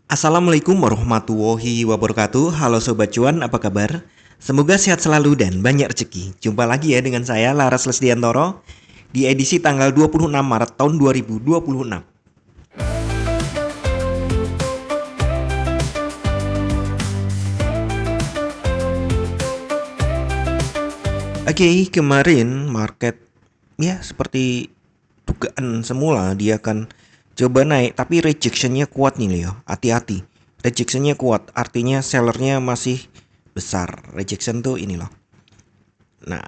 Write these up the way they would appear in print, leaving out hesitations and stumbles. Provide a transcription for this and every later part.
Assalamualaikum warahmatullahi wabarakatuh. Halo Sobat Cuan, apa kabar? Semoga sehat selalu dan banyak rezeki. Jumpa lagi ya dengan saya Laras Lesdiantoro di edisi tanggal 26 Maret tahun 2026. Oke, kemarin market ya seperti dugaan semula dia akan coba naik, tapi rejectionnya kuat nih Leo. Hati-hati, rejectionnya kuat, artinya sellernya masih besar. Rejection tuh ini loh. Nah,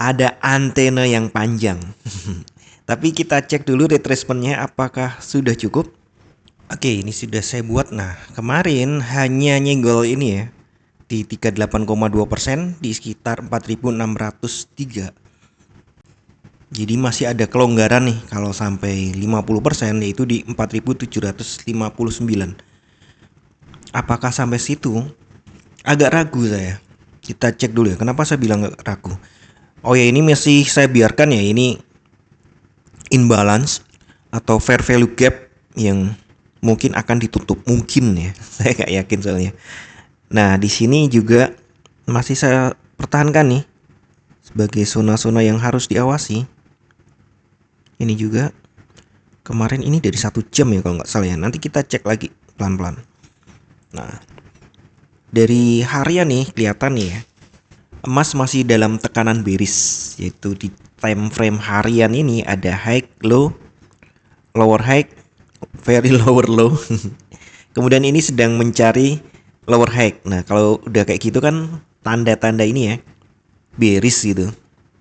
ada antena yang panjang. Tapi kita cek dulu retracementnya apakah sudah cukup. Oke, ini sudah saya buat. Nah, kemarin hanya nyenggol ini ya di 38,2% di sekitar 4.603. Jadi masih ada kelonggaran nih kalau sampai 50% yaitu di 4.759. Apakah sampai situ? Agak ragu saya. Kita cek dulu ya. Kenapa saya bilang agak ragu? Oh ya, ini masih saya biarkan ya, ini imbalance atau fair value gap yang mungkin akan ditutup, mungkin ya. Saya nggak yakin soalnya. Nah, di sini juga masih saya pertahankan nih sebagai zona-zona yang harus diawasi. Ini juga kemarin ini dari 1 jam ya kalau nggak salah ya. Nanti kita cek lagi pelan-pelan. Nah, dari harian nih kelihatan nih ya, emas masih dalam tekanan bearish, yaitu di time frame harian ini ada high, low, lower high, very lower low. Kemudian ini sedang mencari lower high. Nah, kalau udah kayak gitu kan tanda-tanda ini ya bearish gitu.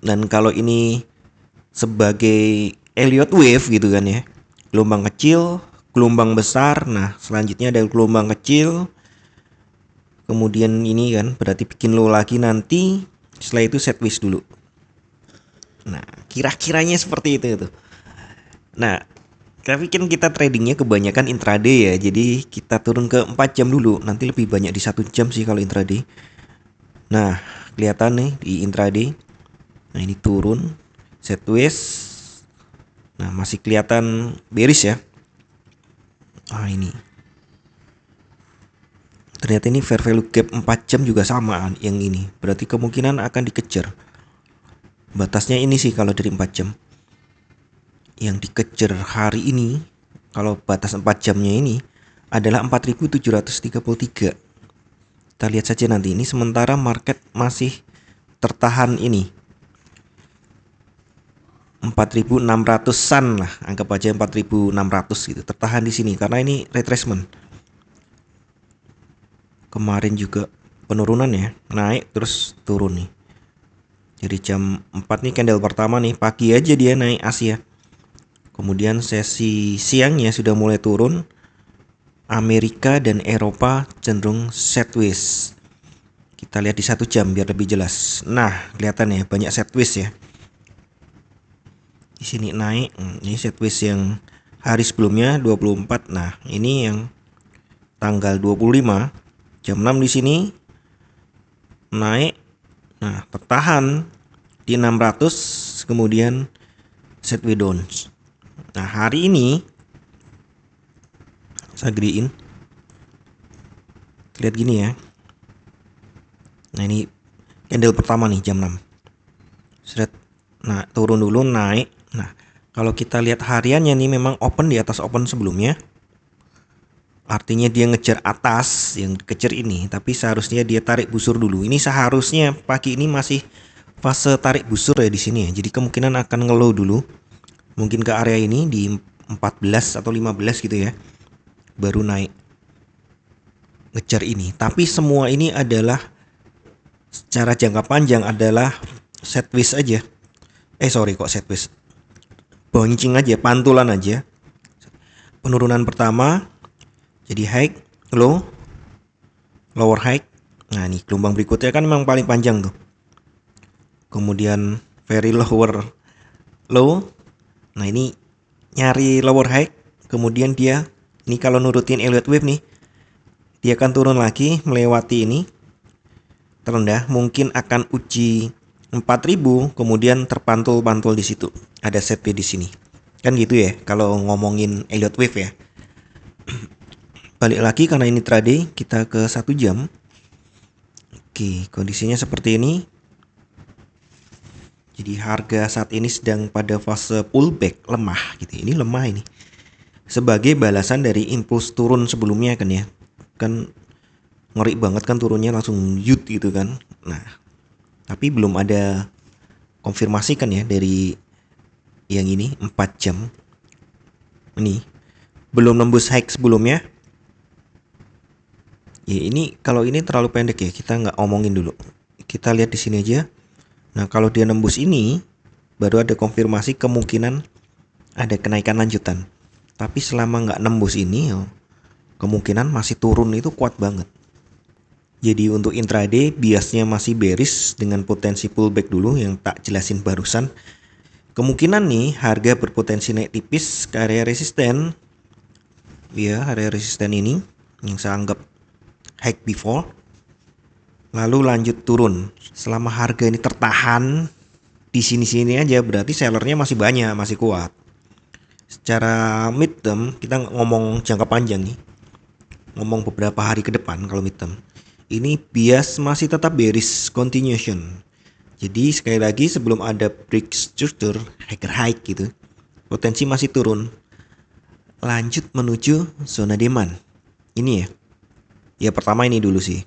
Dan kalau ini sebagai Elliott wave gitu kan ya, gelombang kecil, gelombang besar. Nah, selanjutnya ada gelombang kecil, kemudian ini kan berarti bikin low lagi nanti. Setelah itu sideways dulu. Nah, kira-kiranya seperti itu tuh. Nah, tapi kan kita tradingnya kebanyakan intraday ya, jadi kita turun ke 4 jam dulu. Nanti lebih banyak di 1 jam sih kalau intraday. Nah, kelihatan nih di intraday. Nah, ini turun sideways. Nah, masih kelihatan bearish ya. Ah, ini. Ternyata ini fair value gap 4 jam juga sama yang ini. Berarti kemungkinan akan dikejar. Batasnya ini sih kalau dari 4 jam. Yang dikejar hari ini, kalau batas 4 jamnya ini adalah 4.733. Kita lihat saja nanti ini, sementara market masih tertahan ini 4.600-an lah, anggap aja 4.600 gitu, tertahan di sini karena ini retracement. Kemarin juga penurunan ya, naik terus turun nih. Jadi jam 4 nih candle pertama nih, pagi aja dia naik Asia. Kemudian sesi siangnya sudah mulai turun. Amerika dan Eropa cenderung sideways. Kita lihat di 1 jam biar lebih jelas. Nah, kelihatan ya banyak sideways ya. Di sini naik, ini sideways yang hari sebelumnya 24. Nah, ini yang tanggal 25 jam 6 di sini naik. Nah, tertahan di 600, kemudian sideways down. Nah, hari ini saya gedein. Lihat gini ya. Nah, ini candle pertama nih jam 6. Seret. Nah, turun dulu naik. Nah, kalau kita lihat hariannya nih memang open di atas open sebelumnya. Artinya dia ngejar atas yang dikejar ini, tapi seharusnya dia tarik busur dulu. Ini seharusnya pagi ini masih fase tarik busur ya di sini ya. Jadi kemungkinan akan ngelow dulu. Mungkin ke area ini di 14 atau 15 gitu ya. Baru naik. Ngejar ini. Tapi semua ini adalah secara jangka panjang adalah sideways aja. Sorry kok sideways. Bouncing aja, pantulan aja. Penurunan pertama jadi high, low, lower high. Nah, ini gelombang berikutnya kan memang paling panjang tuh. Kemudian very lower low. Nah, ini nyari lower high. Kemudian dia ini kalau nurutin Elliott wave nih, dia akan turun lagi melewati ini terendah, mungkin akan uji 4.000, kemudian terpantul-pantul di situ. Ada set B di sini. Kan gitu ya kalau ngomongin Elliott wave ya. Balik lagi karena ini intraday, kita ke 1 jam. Oke, kondisinya seperti ini. Jadi harga saat ini sedang pada fase pullback, lemah gitu. Ini lemah ini. Sebagai balasan dari impuls turun sebelumnya kan ya. Kan ngeri banget kan turunnya langsung yut gitu kan. Nah, tapi belum ada konfirmasi kan ya dari yang ini 4 jam. Ini belum nembus high sebelumnya. Ya ini kalau ini terlalu pendek ya, kita nggak omongin dulu. Kita lihat di sini aja. Nah kalau dia nembus ini, baru ada konfirmasi kemungkinan ada kenaikan lanjutan. Tapi selama nggak nembus ini, kemungkinan masih turun itu kuat banget. Jadi untuk intraday biasnya masih bearish dengan potensi pullback dulu yang tak jelasin barusan. Kemungkinan nih harga berpotensi naik tipis ke area resisten. Ya, area resisten ini yang saya anggap high before, lalu lanjut turun. Selama harga ini tertahan di sini-sini aja, berarti sellernya masih banyak, masih kuat. Secara mid term, kita ngomong jangka panjang nih, ngomong beberapa hari ke depan. Kalau mid term ini bias masih tetap bearish continuation. Jadi sekali lagi sebelum ada break structure higher high gitu, potensi masih turun, lanjut menuju zona demand. Ini ya. Ya pertama ini dulu sih.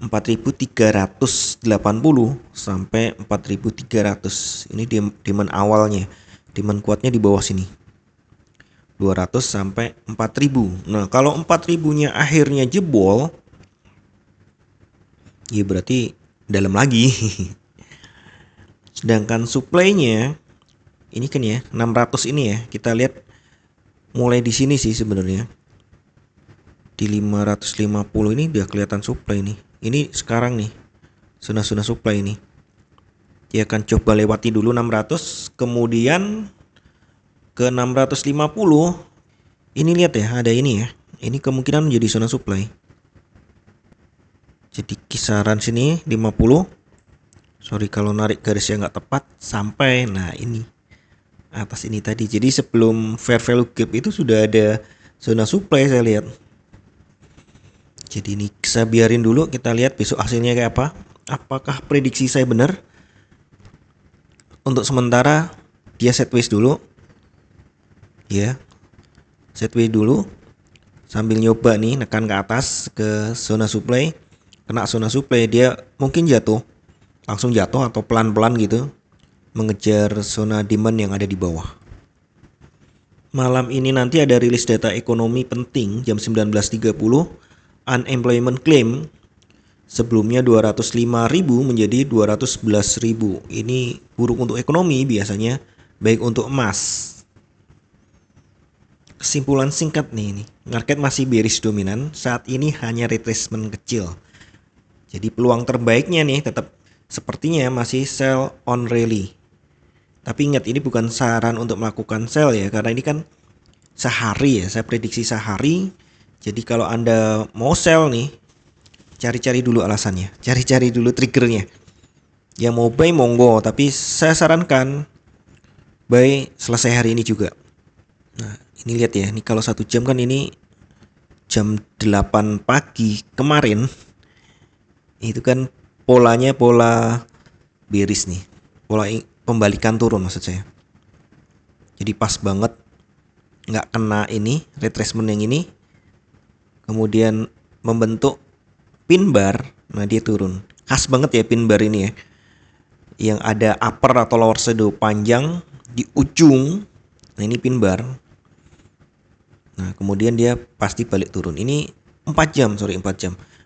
4.380 sampai 4.300. Ini demand awalnya. Demand kuatnya di bawah sini. 200 sampai 4.000. Nah, kalau 4.000-nya akhirnya jebol, ya berarti dalam lagi. Sedangkan supply-nya ini kan ya, 600 ini ya. Kita lihat mulai di sini sih sebenarnya. Di 550 ini udah kelihatan supply nih. Ini sekarang nih zona-zona supply ini. Dia akan coba lewati dulu 600, kemudian ke 650. Ini lihat ya, ada ini ya. Ini kemungkinan menjadi zona supply. Jadi kisaran sini 50. Sorry kalau narik garisnya nggak tepat, sampai nah ini atas ini tadi. Jadi sebelum fair value gap itu sudah ada zona supply saya lihat. Jadi ini saya biarin dulu, kita lihat besok hasilnya kayak apa. Apakah prediksi saya benar? Untuk sementara dia sideways dulu. Ya. Sideways dulu. Sambil nyoba nih nekan ke atas ke zona supply. Kena zona supply dia mungkin jatuh. Langsung jatuh atau pelan-pelan gitu. Mengejar zona demand yang ada di bawah. Malam ini nanti ada rilis data ekonomi penting jam 19.30. Unemployment claim sebelumnya 205.000 menjadi 211.000. Ini buruk untuk ekonomi biasanya, baik untuk emas. Kesimpulan singkat nih ini, market masih bearish dominan, saat ini hanya retracement kecil. Jadi peluang terbaiknya nih tetap sepertinya masih sell on rally. Tapi ingat ini bukan saran untuk melakukan sell ya, karena ini kan sehari ya, saya prediksi sehari. Jadi kalau Anda mau sell nih, cari-cari dulu alasannya, cari-cari dulu triggernya. Yang mau buy monggo, tapi saya sarankan buy selesai hari ini juga. Nah, ini lihat ya, ini kalau 1 jam kan ini jam 8 pagi kemarin. Itu kan polanya pola bearish nih. Pola pembalikan turun maksud saya. Jadi pas banget nggak kena ini retracement yang ini. Kemudian membentuk pin bar, nah dia turun. Khas banget ya pin bar ini ya. Yang ada upper atau lower shadow panjang di ujung. Nah ini pin bar. Nah kemudian dia pasti balik turun. Ini 4 jam.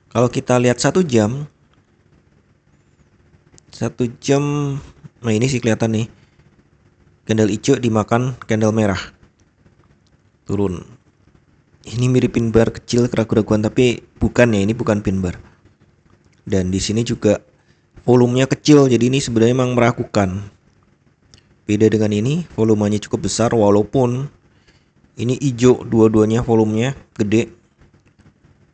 Kalau kita lihat 1 jam. 1 jam. Nah ini sih kelihatan nih. Candle hijau dimakan candle merah. Turun. Ini mirip pin bar kecil, keraguan-raguan, tapi bukan ya, ini bukan pin bar. Dan di sini juga volumenya kecil, jadi ini sebenarnya memang meragukan. Beda dengan ini, volumenya cukup besar walaupun ini hijau, dua-duanya volumenya gede.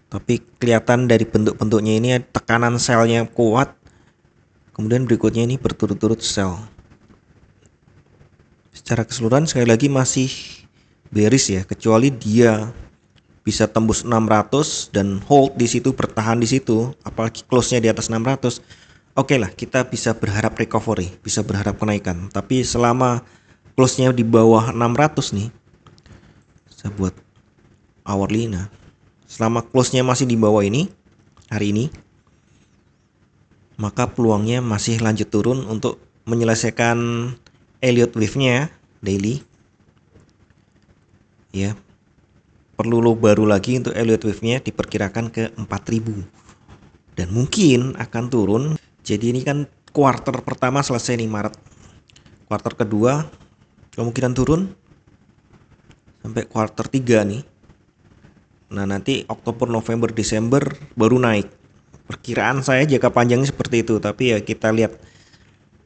Tapi kelihatan dari bentuk-bentuknya ini tekanan selnya kuat. Kemudian berikutnya ini berturut-turut sell. Secara keseluruhan sekali lagi masih bearish ya, kecuali dia bisa tembus 600 dan hold di situ, bertahan di situ, apalagi close-nya di atas 600. Oke lah, kita bisa berharap recovery, bisa berharap kenaikan. Tapi selama close-nya di bawah 600 nih, saya buat hourly. Nah, selama close-nya masih di bawah ini hari ini, maka peluangnya masih lanjut turun untuk menyelesaikan Elliott wave-nya daily. Ya, perlu low baru lagi untuk Elliott wave-nya, diperkirakan ke 4000 dan mungkin akan turun. Jadi ini kan kuarter pertama selesai nih, Maret. Kuarter kedua kemungkinan turun sampai kuarter 3 nih. Nah, nanti Oktober, November, Desember baru naik. Perkiraan saya jangka panjangnya seperti itu, tapi ya kita lihat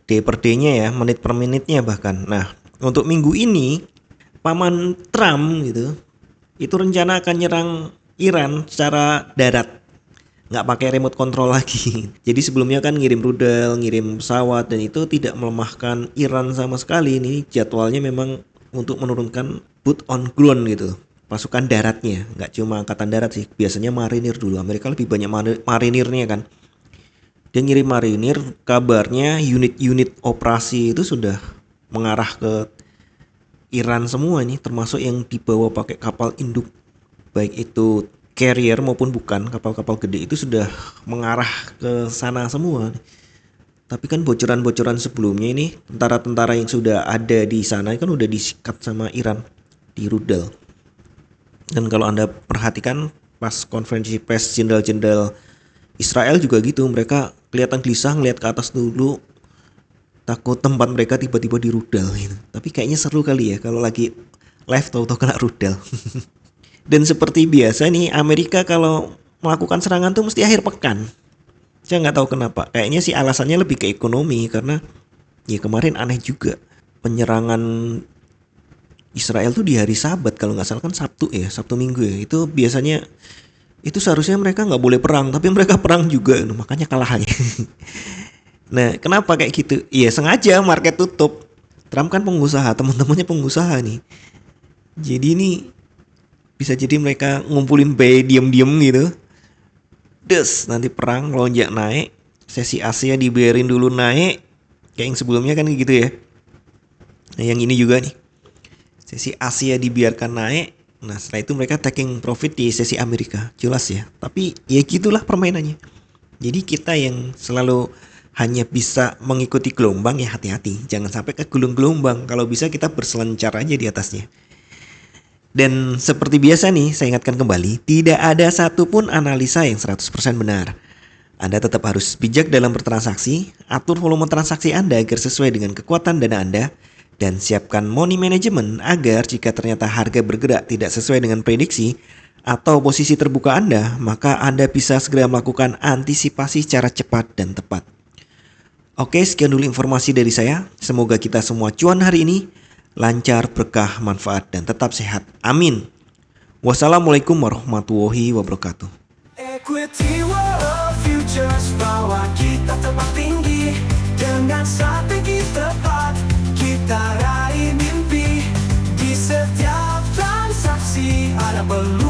day per day-nya ya, menit per menitnya bahkan. Nah, untuk minggu ini paman Trump gitu, itu rencana akan nyerang Iran secara darat, nggak pakai remote control lagi. Jadi sebelumnya kan ngirim rudal, ngirim pesawat, dan itu tidak melemahkan Iran sama sekali. Ini jadwalnya memang untuk menurunkan boot on ground gitu, pasukan daratnya, nggak cuma angkatan darat sih, biasanya marinir dulu. Amerika lebih banyak marinirnya kan. Dia ngirim marinir, kabarnya unit-unit operasi itu sudah mengarah ke Iran semua nih, termasuk yang dibawa pakai kapal induk, baik itu carrier maupun bukan, kapal-kapal gede itu sudah mengarah ke sana semua. Tapi kan bocoran-bocoran sebelumnya ini, tentara-tentara yang sudah ada di sana kan udah disikat sama Iran di rudal. Dan kalau Anda perhatikan pas konferensi pers jenderal-jenderal Israel juga gitu, mereka kelihatan gelisah ngeliat ke atas dulu, takut tempat mereka tiba-tiba di rudal gitu. Tapi kayaknya seru kali ya kalau lagi live tahu-tahu kena rudal. Dan seperti biasa nih, Amerika kalau melakukan serangan tuh mesti akhir pekan. Saya nggak tahu kenapa. Kayaknya sih alasannya lebih ke ekonomi, karena ya kemarin aneh juga. Penyerangan Israel tuh di hari Sabat, kalau nggak salah kan Sabtu ya, Sabtu Minggu ya. Itu biasanya, itu seharusnya mereka nggak boleh perang, tapi mereka perang juga, makanya kalah ya. Nah, kenapa kayak gitu? Iya, sengaja market tutup. Trump kan pengusaha, teman-temannya pengusaha nih. Jadi ini bisa jadi mereka ngumpulin buy diam-diam gitu. Des, nanti perang lonjak naik, sesi Asia dibiarin dulu naik, kayak yang sebelumnya kan gitu ya. Nah, yang ini juga nih, sesi Asia dibiarkan naik. Nah, setelah itu mereka taking profit di sesi Amerika, jelas ya. Tapi ya gitulah permainannya. Jadi kita yang selalu hanya bisa mengikuti gelombang ya hati-hati, jangan sampai ke gulung gelombang. Kalau bisa kita berselancar aja di atasnya. Dan seperti biasa nih, saya ingatkan kembali, tidak ada satupun analisa yang 100% benar. Anda tetap harus bijak dalam bertransaksi, atur volume transaksi Anda agar sesuai dengan kekuatan dana Anda, dan siapkan money management agar jika ternyata harga bergerak tidak sesuai dengan prediksi atau posisi terbuka Anda, maka Anda bisa segera melakukan antisipasi secara cepat dan tepat. Oke, sekian dulu informasi dari saya. Semoga kita semua cuan hari ini, lancar, berkah, manfaat, dan tetap sehat. Amin. Wassalamualaikum warahmatullahi wabarakatuh. Equity World Futures, bawa kita terbang tinggi dengan strategi tepat. Kita raih mimpi di setiap transaksi, ada peluang.